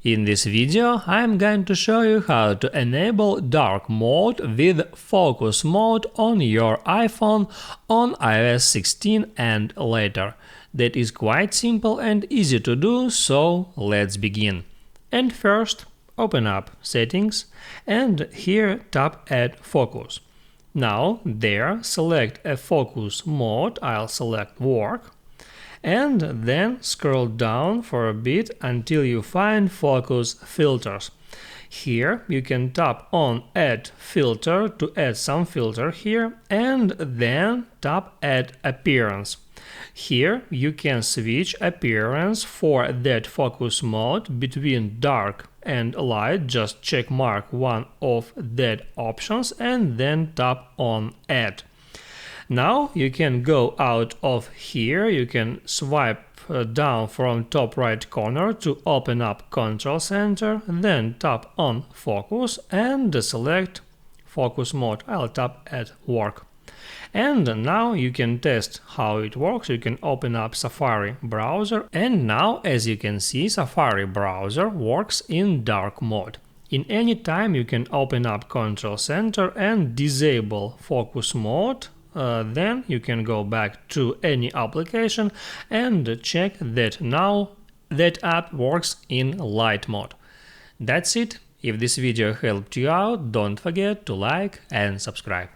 In this video, I'm going to show you how to enable dark mode with focus mode on your iPhone on iOS 16 and later. That is quite simple and easy to do, so let's begin. And first, open up Settings and here tap Add Focus. Now there select a focus mode, I'll select Work. And then scroll down for a bit until you find Focus Filters. Here you can tap on Add Filter to add some filter here and then tap Add Appearance. Here you can switch appearance for that focus mode between dark and light. Just check mark one of that options and then tap on Add. Now you can go out of here, you can swipe down from top right corner to open up Control Center, then tap on Focus and select Focus Mode. I'll tap at Work. And now you can test how it works. You can open up Safari browser, and now as you can see, Safari browser works in dark mode. In any time you can open up Control Center and disable Focus Mode. Then you can go back to any application and check that now that app works in light mode. That's it. If this video helped you out, don't forget to like and subscribe.